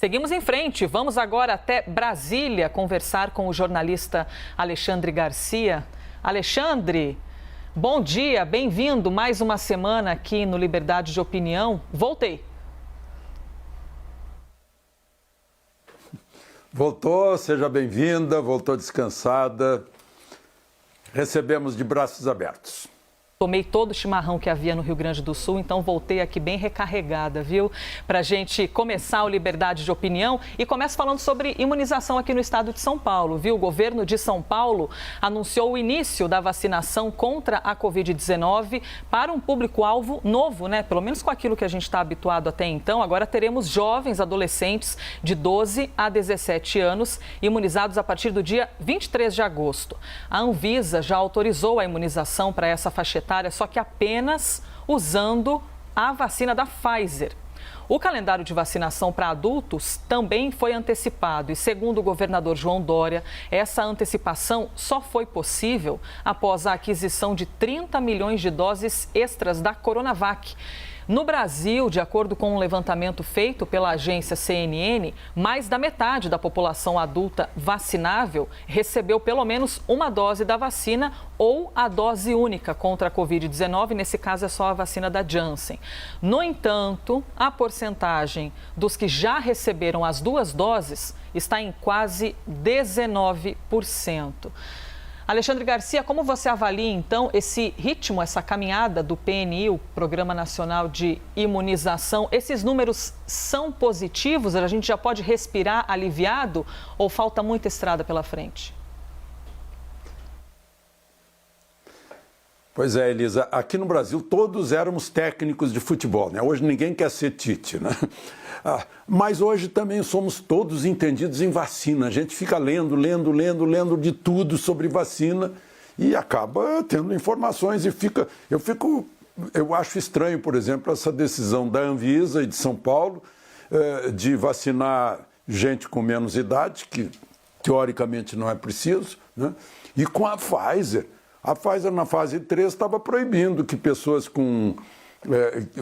Seguimos em frente, vamos agora até Brasília conversar com o jornalista Alexandre Garcia. Alexandre, bom dia, bem-vindo mais uma semana aqui no Liberdade de Opinião. Voltei. Voltou, seja bem-vinda, voltou descansada. Recebemos de braços abertos. Tomei todo o chimarrão que havia no Rio Grande do Sul, então voltei aqui bem recarregada, viu? Para a gente começar o Liberdade de Opinião e começo falando sobre imunização aqui no estado de São Paulo, viu? O governo de São Paulo anunciou o início da vacinação contra a Covid-19 para um público-alvo novo, né? Pelo menos com aquilo que a gente está habituado até então. Agora teremos jovens adolescentes de 12 a 17 anos imunizados a partir do dia 23 de agosto. A Anvisa já autorizou a imunização para essa faixa etária, só que apenas usando a vacina da Pfizer. O calendário de vacinação para adultos também foi antecipado e, segundo o governador João Dória, essa antecipação só foi possível após a aquisição de 30 milhões de doses extras da Coronavac. No Brasil, de acordo com um levantamento feito pela agência CNN, mais da metade da população adulta vacinável recebeu pelo menos uma dose da vacina ou a dose única contra a Covid-19, nesse caso é só a vacina da Janssen. No entanto, a porcentagem dos que já receberam as duas doses está em quase 19%. Alexandre Garcia, como você avalia, então, esse ritmo, essa caminhada do PNI, o Programa Nacional de Imunização? Esses números são positivos? A gente já pode respirar aliviado ou falta muita estrada pela frente? Pois é, Elisa, aqui no Brasil todos éramos técnicos de futebol, né? Hoje ninguém quer ser Tite, né? Mas hoje também somos todos entendidos em vacina. A gente fica lendo de tudo sobre vacina e acaba tendo informações e eu acho estranho, por exemplo, essa decisão da Anvisa e de São Paulo de vacinar gente com menos idade, que teoricamente não é preciso, né? E com a Pfizer. A Pfizer, na fase 3, estava proibindo que pessoas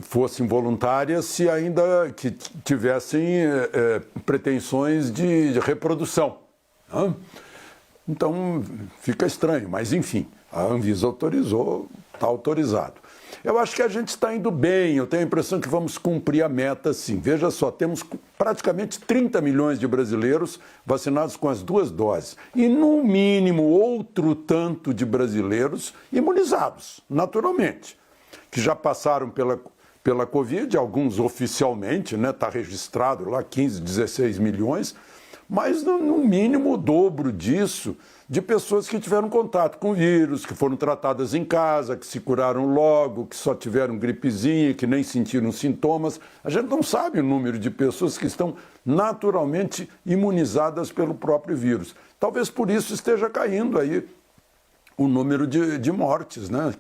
fossem voluntárias se ainda que tivessem pretensões de reprodução. Né? Então, fica estranho, mas enfim, a Anvisa autorizou, está autorizado. Eu acho que a gente está indo bem, eu tenho a impressão que vamos cumprir a meta, sim. Veja só, temos praticamente 30 milhões de brasileiros vacinados com as duas doses. E, no mínimo, outro tanto de brasileiros imunizados, naturalmente, que já passaram pela Covid, alguns oficialmente, né, está registrado lá 15, 16 milhões, mas no mínimo o dobro disso de pessoas que tiveram contato com o vírus, que foram tratadas em casa, que se curaram logo, que só tiveram gripezinha, que nem sentiram sintomas. A gente não sabe o número de pessoas que estão naturalmente imunizadas pelo próprio vírus. Talvez por isso esteja caindo aí o número de mortes, né?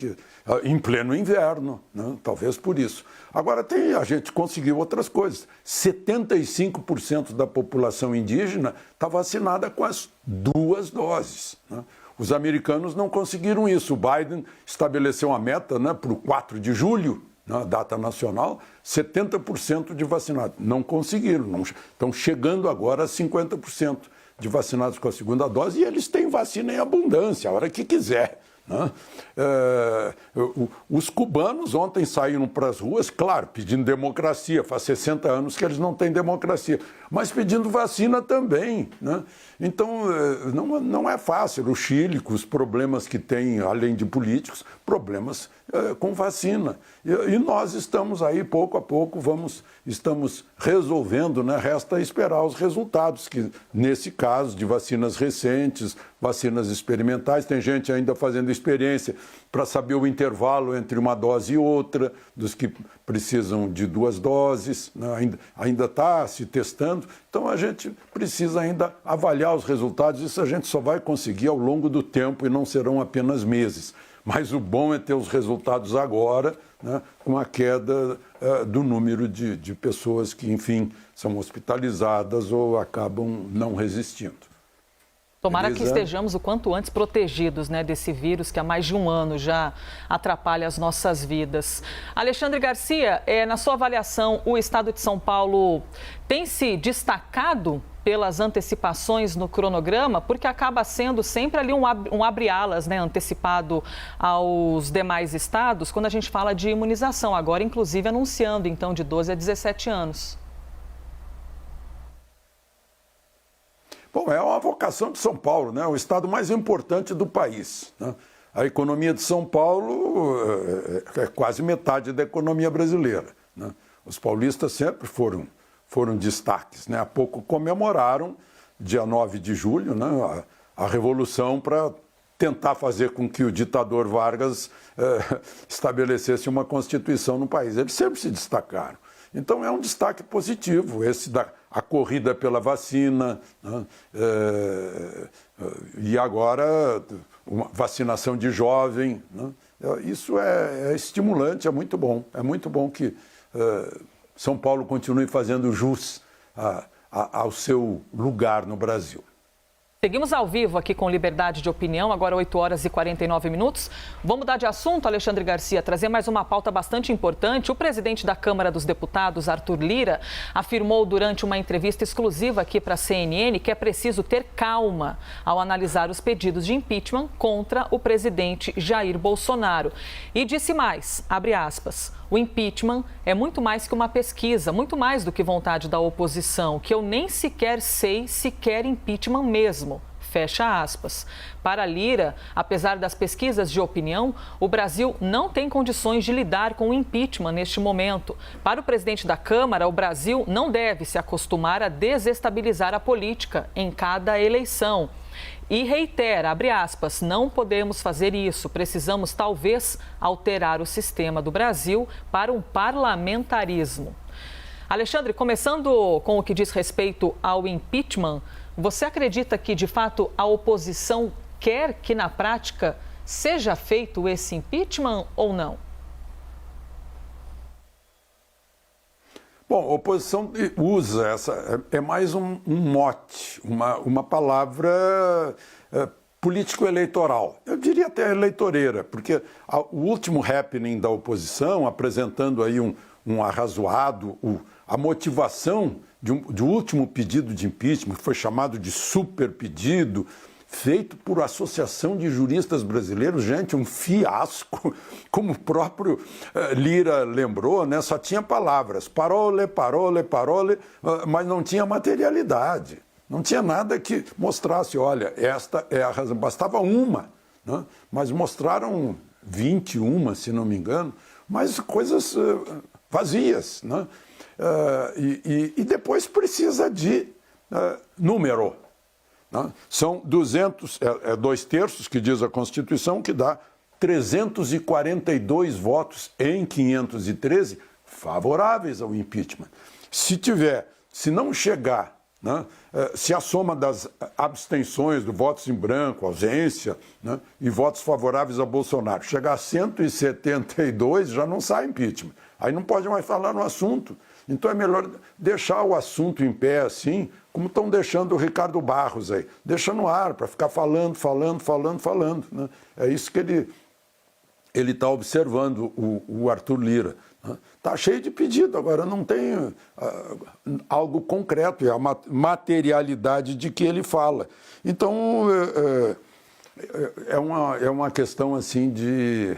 Em pleno inverno, né? Talvez por isso. Agora, a gente conseguiu outras coisas. 75% da população indígena está vacinada com as duas doses, né? Os americanos não conseguiram isso. O Biden estabeleceu uma meta, né, para o 4 de julho, na data nacional, 70% de vacinados. Não conseguiram, estão chegando agora a 50% de vacinados com a segunda dose, e eles têm vacina em abundância, a hora que quiser. Né? Os cubanos ontem saíram para as ruas, claro, pedindo democracia, faz 60 anos que eles não têm democracia, mas pedindo vacina também. Né? Então, não é fácil. O Chile, com os problemas que tem, além de políticos, problemas com vacina. E nós estamos aí, pouco a pouco, estamos resolvendo, né? Resta esperar os resultados, que nesse caso de vacinas recentes, vacinas experimentais, tem gente ainda fazendo experiência para saber o intervalo entre uma dose e outra, dos que precisam de duas doses, né? Ainda está se testando, então a gente precisa ainda avaliar os resultados, isso a gente só vai conseguir ao longo do tempo e não serão apenas meses. Mas o bom é ter os resultados agora, né, com a queda do número de pessoas que, enfim, são hospitalizadas ou acabam não resistindo. Tomara que Elisa. estejamos o quanto antes protegidos, né, desse vírus que há mais de um ano já atrapalha as nossas vidas. Alexandre Garcia, na sua avaliação, o estado de São Paulo tem se destacado pelas antecipações no cronograma, porque acaba sendo sempre ali um abre-alas, né, antecipado aos demais estados, quando a gente fala de imunização, agora inclusive anunciando então de 12 a 17 anos. Bom, é uma vocação de São Paulo, né? O estado mais importante do país, né? A economia de São Paulo é quase metade da economia brasileira, né? Os paulistas sempre foram destaques, né? Há pouco comemoraram, dia 9 de julho, né, a Revolução para tentar fazer com que o ditador Vargas estabelecesse uma Constituição no país. Eles sempre se destacaram. Então é um destaque positivo, esse a corrida pela vacina, né? E agora uma vacinação de jovem, né? Isso é estimulante, é muito bom. É muito bom que São Paulo continue fazendo jus ao seu lugar no Brasil. Seguimos ao vivo aqui com Liberdade de Opinião, agora 8 horas e 49 minutos. Vamos mudar de assunto, Alexandre Garcia, trazer mais uma pauta bastante importante. O presidente da Câmara dos Deputados, Arthur Lira, afirmou durante uma entrevista exclusiva aqui para a CNN que é preciso ter calma ao analisar os pedidos de impeachment contra o presidente Jair Bolsonaro. E disse mais, abre aspas, o impeachment é muito mais que uma pesquisa, muito mais do que vontade da oposição, que eu nem sequer sei se quer impeachment mesmo. Fecha aspas. Para Lira, apesar das pesquisas de opinião, o Brasil não tem condições de lidar com o impeachment neste momento. Para o presidente da Câmara, o Brasil não deve se acostumar a desestabilizar a política em cada eleição. E reitera, abre aspas, não podemos fazer isso, precisamos talvez alterar o sistema do Brasil para um parlamentarismo. Alexandre, começando com o que diz respeito ao impeachment, você acredita que, de fato, a oposição quer que, na prática, seja feito esse impeachment ou não? Bom, a oposição usa é mais um mote, uma palavra político-eleitoral. Eu diria até eleitoreira, porque o último happening da oposição, apresentando aí um arrazoado, a motivação de um último pedido de impeachment, que foi chamado de super pedido, feito por Associação de Juristas Brasileiros, gente, um fiasco, como o próprio Lira lembrou, né? Só tinha palavras, parole, parole, parole, mas não tinha materialidade, não tinha nada que mostrasse, olha, esta é a razão, bastava uma, né? Mas mostraram 21, se não me engano, mas coisas vazias, né? E depois precisa de número. São 200, 2/3 que diz a Constituição, que dá 342 votos em 513 favoráveis ao impeachment. Se não chegar, né, se a soma das abstenções, do votos em branco, ausência, né, e votos favoráveis a Bolsonaro chegar a 172, já não sai impeachment. Aí não pode mais falar no assunto. Então é melhor deixar o assunto em pé assim, como estão deixando o Ricardo Barros aí. Deixa no ar, para ficar falando, né? É isso que ele está observando, o Arthur Lira. Está cheio de pedido, agora não tem algo concreto, é a materialidade de que ele fala. Então é uma questão assim de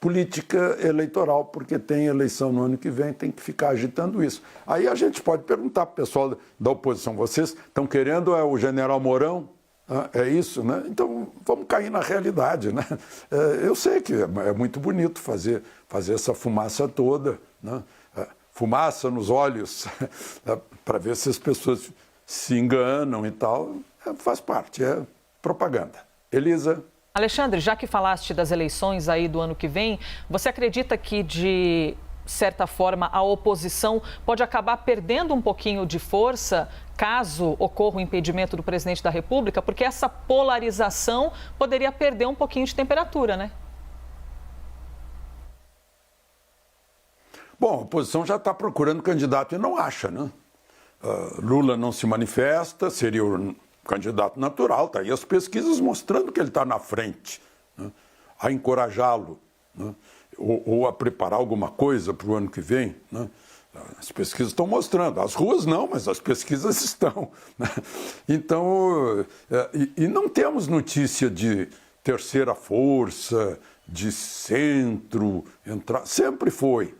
política eleitoral, porque tem eleição no ano que vem, tem que ficar agitando isso. Aí a gente pode perguntar para o pessoal da oposição, vocês estão querendo o general Mourão? É isso, né? Então vamos cair na realidade, né? Eu sei que é muito bonito fazer essa fumaça toda, né? Fumaça nos olhos, para ver se as pessoas se enganam e tal, faz parte, é propaganda. Elisa? Alexandre, já que falaste das eleições aí do ano que vem, você acredita que, de certa forma, a oposição pode acabar perdendo um pouquinho de força caso ocorra o impedimento do presidente da República? Porque essa polarização poderia perder um pouquinho de temperatura, né? Bom, a oposição já está procurando candidato e não acha, né? Lula não se manifesta, seria candidato natural, está aí as pesquisas mostrando que ele está na frente, né? A encorajá-lo, né? Ou a preparar alguma coisa para o ano que vem, né? As pesquisas estão mostrando, as ruas não, mas as pesquisas estão, né? Então, e não temos notícia de terceira força, de centro, entrar, sempre foi,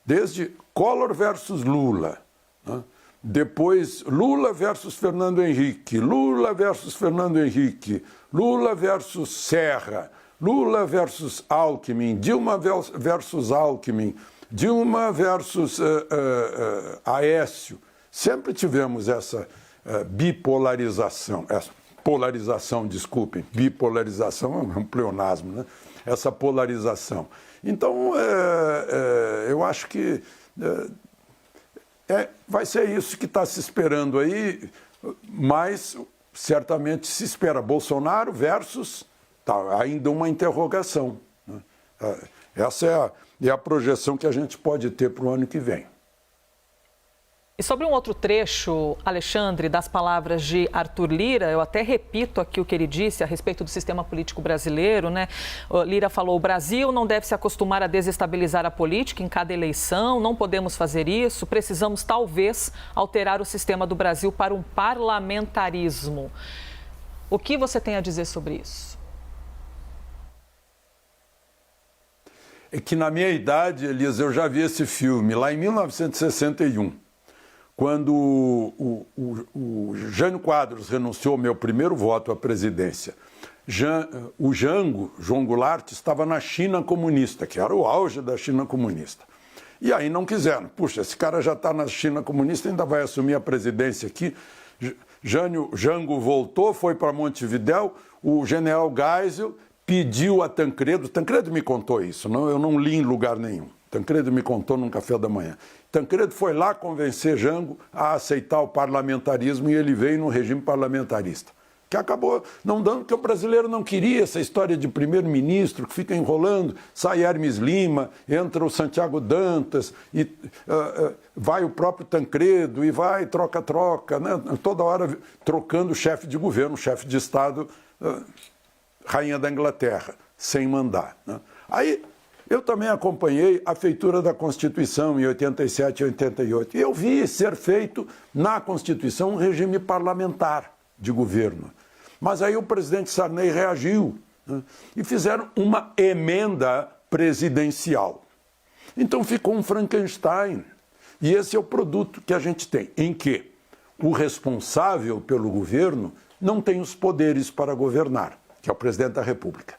desde Collor versus Lula, né? Depois Lula versus Fernando Henrique, Lula versus Fernando Henrique, Lula versus Serra, Lula versus Alckmin, Dilma versus Alckmin, Dilma versus Aécio. Sempre tivemos essa bipolarização, essa polarização, desculpem, bipolarização é um pleonasmo, né? Essa polarização. Então, eu acho que vai ser isso que está se esperando aí, mas certamente se espera Bolsonaro versus, tá, ainda uma interrogação, né? Essa é a projeção que a gente pode ter para o ano que vem. E sobre um outro trecho, Alexandre, das palavras de Arthur Lira, eu até repito aqui o que ele disse a respeito do sistema político brasileiro, né? Lira falou: o Brasil não deve se acostumar a desestabilizar a política em cada eleição, não podemos fazer isso, precisamos talvez alterar o sistema do Brasil para um parlamentarismo. O que você tem a dizer sobre isso? É que na minha idade, Elisa, eu já vi esse filme, lá em 1961. Quando o Jânio Quadros renunciou ao meu primeiro voto à presidência, o Jango, João Goulart, estava na China comunista, que era o auge da China comunista. E aí não quiseram. Puxa, esse cara já está na China comunista, ainda vai assumir a presidência aqui. Jango voltou, foi para Montevidéu, o general Geisel pediu a Tancredo me contou isso, eu não li em lugar nenhum. Tancredo me contou num café da manhã. Tancredo foi lá convencer Jango a aceitar o parlamentarismo e ele veio no regime parlamentarista, que acabou não dando, porque o brasileiro não queria essa história de primeiro-ministro que fica enrolando, sai Hermes Lima, entra o Santiago Dantas, e vai o próprio Tancredo, e vai troca-troca, né? Toda hora trocando o chefe de governo, chefe de Estado, rainha da Inglaterra, sem mandar, né? Aí eu também acompanhei a feitura da Constituição em 87 e 88. E eu vi ser feito na Constituição um regime parlamentar de governo. Mas aí o presidente Sarney reagiu, né? E fizeram uma emenda presidencial. Então ficou um Frankenstein. E esse é o produto que a gente tem, em que o responsável pelo governo não tem os poderes para governar, que é o presidente da República.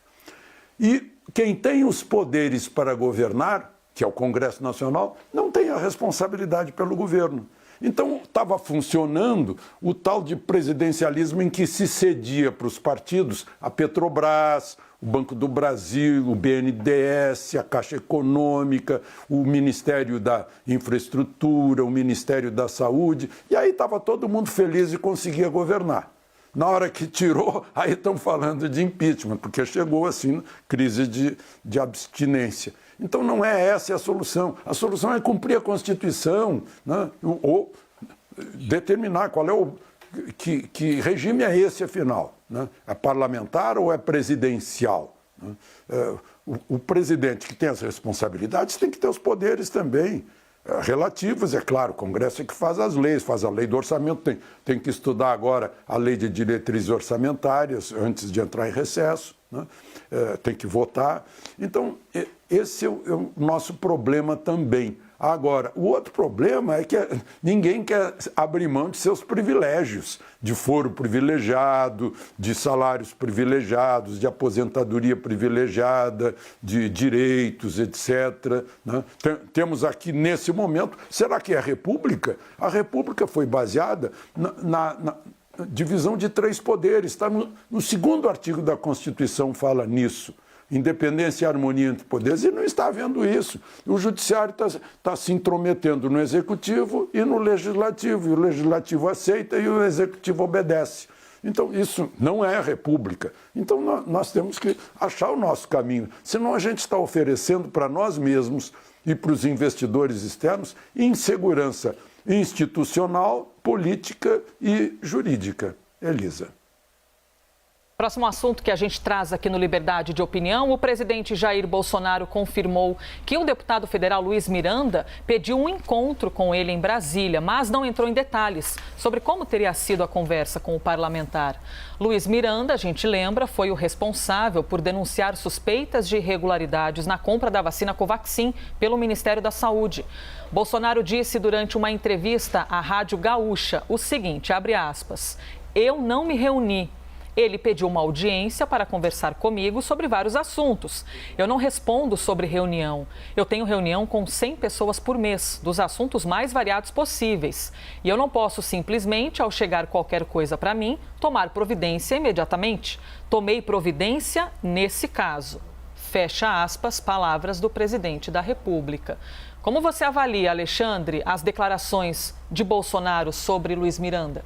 E quem tem os poderes para governar, que é o Congresso Nacional, não tem a responsabilidade pelo governo. Então, estava funcionando o tal de presidencialismo em que se cedia para os partidos a Petrobras, o Banco do Brasil, o BNDES, a Caixa Econômica, o Ministério da Infraestrutura, o Ministério da Saúde, e aí estava todo mundo feliz e conseguia governar. Na hora que tirou, aí estão falando de impeachment, porque chegou assim, crise de abstinência. Então não é essa a solução. A solução é cumprir a Constituição, né? Ou determinar qual é que regime é esse, afinal, né? É parlamentar ou é presidencial? Né? O presidente que tem as responsabilidades tem que ter os poderes também. Relativas, é claro, o Congresso é que faz as leis, faz a lei do orçamento, tem que estudar agora a lei de diretrizes orçamentárias antes de entrar em recesso, né? Tem que votar. Então, esse é o nosso problema também. Agora, o outro problema é que ninguém quer abrir mão de seus privilégios, de foro privilegiado, de salários privilegiados, de aposentadoria privilegiada, de direitos, etc. Né? Temos aqui, nesse momento, será que é a República? A República foi baseada na divisão de 3 poderes. Está no segundo artigo da Constituição, fala nisso. Independência e harmonia entre poderes, e não está havendo isso. O judiciário está se intrometendo no executivo e no legislativo, e o legislativo aceita e o executivo obedece. Então, isso não é a República. Então, nós temos que achar o nosso caminho, senão a gente está oferecendo para nós mesmos e para os investidores externos insegurança institucional, política e jurídica. Elisa. Próximo assunto que a gente traz aqui no Liberdade de Opinião, o presidente Jair Bolsonaro confirmou que o deputado federal Luiz Miranda pediu um encontro com ele em Brasília, mas não entrou em detalhes sobre como teria sido a conversa com o parlamentar. Luiz Miranda, a gente lembra, foi o responsável por denunciar suspeitas de irregularidades na compra da vacina Covaxin pelo Ministério da Saúde. Bolsonaro disse durante uma entrevista à Rádio Gaúcha o seguinte, abre aspas, eu não me reuni. Ele pediu uma audiência para conversar comigo sobre vários assuntos. Eu não respondo sobre reunião. Eu tenho reunião com 100 pessoas por mês, dos assuntos mais variados possíveis. E eu não posso simplesmente, ao chegar qualquer coisa para mim, tomar providência imediatamente. Tomei providência nesse caso. Fecha aspas, palavras do presidente da República. Como você avalia, Alexandre, as declarações de Bolsonaro sobre Luiz Miranda?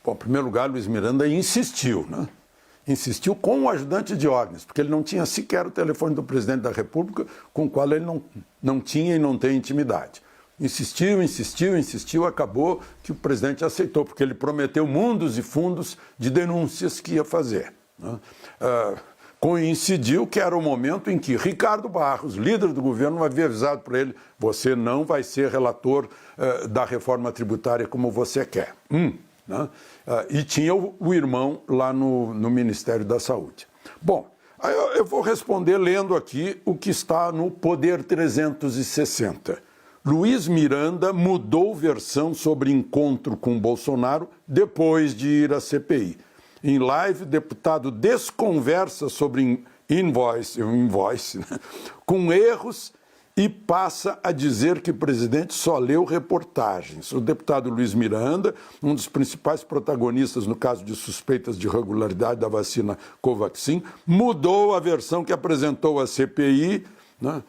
Bom, em primeiro lugar, Luiz Miranda insistiu, né? Insistiu com o ajudante de ordens, porque ele não tinha sequer o telefone do presidente da República, com o qual ele não tinha e não tem intimidade. Insistiu, acabou que o presidente aceitou, porque ele prometeu mundos e fundos de denúncias que ia fazer, né? Coincidiu que era o momento em que Ricardo Barros, líder do governo, havia avisado para ele, você não vai ser relator da reforma tributária como você quer. Né? E tinha o irmão lá no Ministério da Saúde. Bom, eu vou responder lendo aqui o que está no Poder 360. Luiz Miranda mudou versão sobre encontro com Bolsonaro depois de ir à CPI. Em live, o deputado desconversa sobre invoice, né? Com erros e passa a dizer que o presidente só leu reportagens. O deputado Luiz Miranda, um dos principais protagonistas no caso de suspeitas de irregularidade da vacina Covaxin, mudou a versão que apresentou à CPI, né,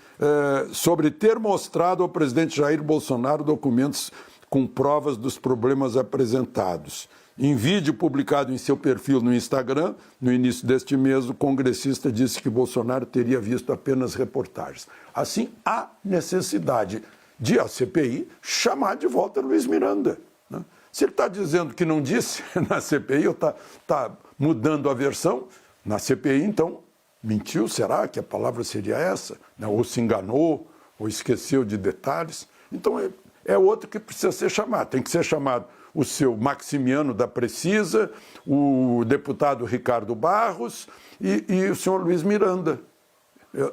sobre ter mostrado ao presidente Jair Bolsonaro documentos com provas dos problemas apresentados. Em vídeo publicado em seu perfil no Instagram, no início deste mês, o congressista disse que Bolsonaro teria visto apenas reportagens. Assim, há necessidade de a CPI chamar de volta Luiz Miranda, né? Se ele está dizendo que não disse na CPI, ou está mudando a versão, na CPI, então, mentiu, será que a palavra seria essa? Ou se enganou, ou esqueceu de detalhes. Então, é outro que precisa ser chamado, tem que ser chamado o seu Maximiano da Precisa, o deputado Ricardo Barros e o senhor Luiz Miranda.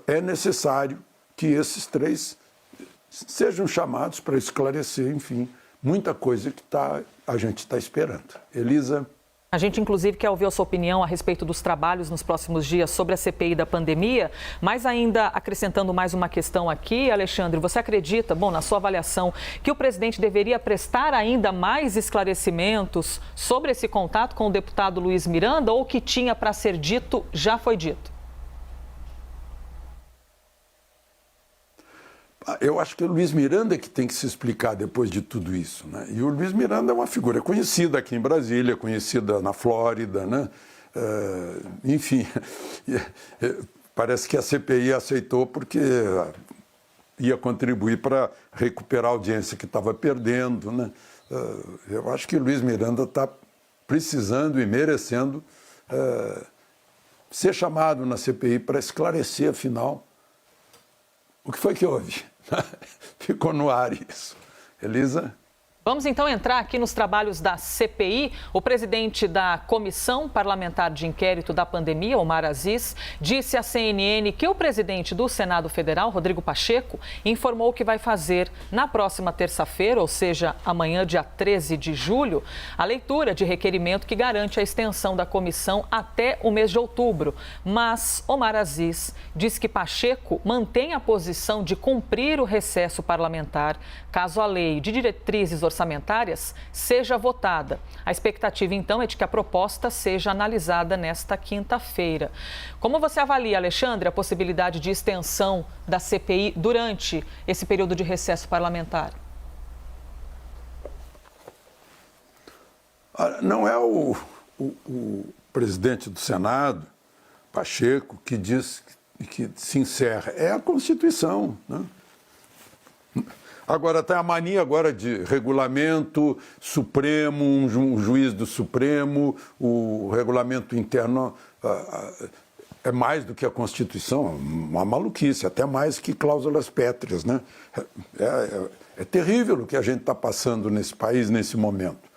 É necessário que esses três sejam chamados para esclarecer, enfim, muita coisa que a gente está esperando. Elisa? A gente, inclusive, quer ouvir a sua opinião a respeito dos trabalhos nos próximos dias sobre a CPI da pandemia, mas ainda acrescentando mais uma questão aqui, Alexandre, você acredita, bom, na sua avaliação, que o presidente deveria prestar ainda mais esclarecimentos sobre esse contato com o deputado Luiz Miranda ou o que tinha para ser dito já foi dito? Eu acho que é o Luiz Miranda que tem que se explicar depois de tudo isso, né? E o Luiz Miranda é uma figura conhecida aqui em Brasília, conhecida na Flórida, né? Enfim, parece que a CPI aceitou porque ia contribuir para recuperar a audiência que estava perdendo, né? Eu acho que o Luiz Miranda está precisando e merecendo ser chamado na CPI para esclarecer, afinal, o que foi que houve. Ficou no ar isso. Elisa? Vamos então entrar aqui nos trabalhos da CPI. O presidente da Comissão Parlamentar de Inquérito da Pandemia, Omar Aziz, disse à CNN que o presidente do Senado Federal, Rodrigo Pacheco, informou que vai fazer na próxima terça-feira, ou seja, amanhã, dia 13 de julho, a leitura de requerimento que garante a extensão da comissão até o mês de outubro. Mas Omar Aziz diz que Pacheco mantém a posição de cumprir o recesso parlamentar caso a lei de diretrizes orçamentárias seja votada. A expectativa, então, é de que a proposta seja analisada nesta quinta-feira. Como você avalia, Alexandre, a possibilidade de extensão da CPI durante esse período de recesso parlamentar? Não é o presidente do Senado, Pacheco, que diz que se encerra. É a Constituição, né? Agora, tem a mania agora de regulamento Supremo, um juiz do Supremo, o regulamento interno é mais do que a Constituição, uma maluquice, até mais que cláusulas pétreas, né? É terrível o que a gente está passando nesse país nesse momento.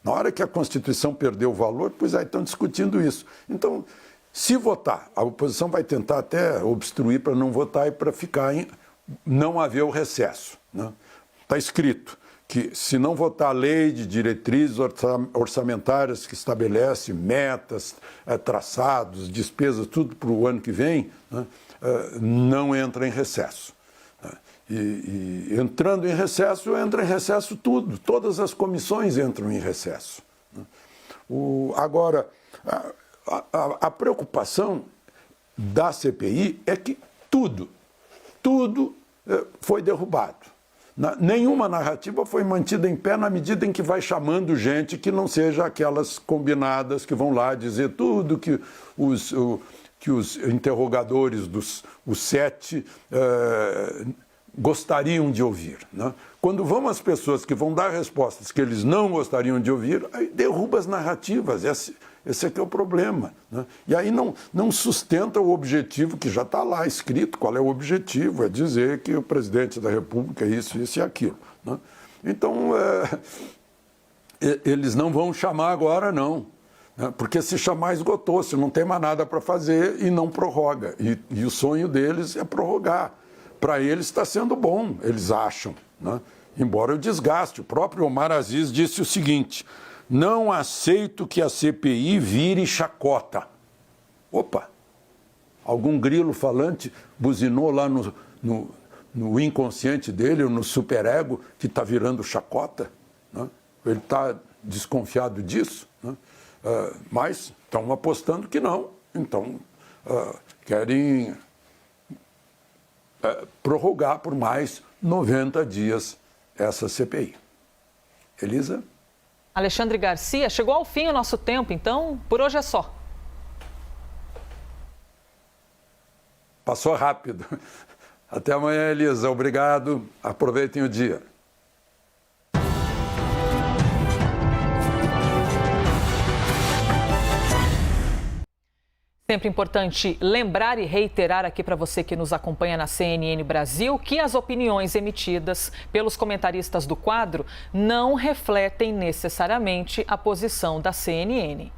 Na hora que a Constituição perdeu o valor, pois aí estão discutindo isso. Então, se votar, a oposição vai tentar até obstruir para não votar e para não haver o recesso. Está escrito que, se não votar a lei de diretrizes orçamentárias que estabelece metas, traçados, despesas, tudo para o ano que vem, não entra em recesso. E entrando em recesso, entra em recesso tudo. Todas as comissões entram em recesso. Agora, a preocupação da CPI é que tudo foi derrubado. Nenhuma narrativa foi mantida em pé na medida em que vai chamando gente que não seja aquelas combinadas que vão lá dizer tudo que os interrogadores os 7 gostariam de ouvir. Quando vão as pessoas que vão dar respostas que eles não gostariam de ouvir, aí derruba as narrativas. Esse é que é o problema. E aí não sustenta o objetivo que já está lá escrito. Qual é o objetivo? É dizer que o presidente da República é isso, isso e aquilo. Então, eles não vão chamar agora, não. Porque se chamar, esgotou-se, não tem mais nada para fazer e não prorroga. E o sonho deles é prorrogar. Para eles está sendo bom, eles acham. Embora o desgaste. O próprio Omar Aziz disse o seguinte: não aceito que a CPI vire chacota. Opa! Algum grilo falante buzinou lá no inconsciente dele, ou no superego, que está virando chacota. Ele está desconfiado disso. Mas estão apostando que não. Então, querem prorrogar por mais 90 dias essa CPI. Elisa? Alexandre Garcia, chegou ao fim o nosso tempo, então por hoje é só. Passou rápido. Até amanhã, Elisa. Obrigado. Aproveitem o dia. Sempre importante lembrar e reiterar aqui para você que nos acompanha na CNN Brasil que as opiniões emitidas pelos comentaristas do quadro não refletem necessariamente a posição da CNN.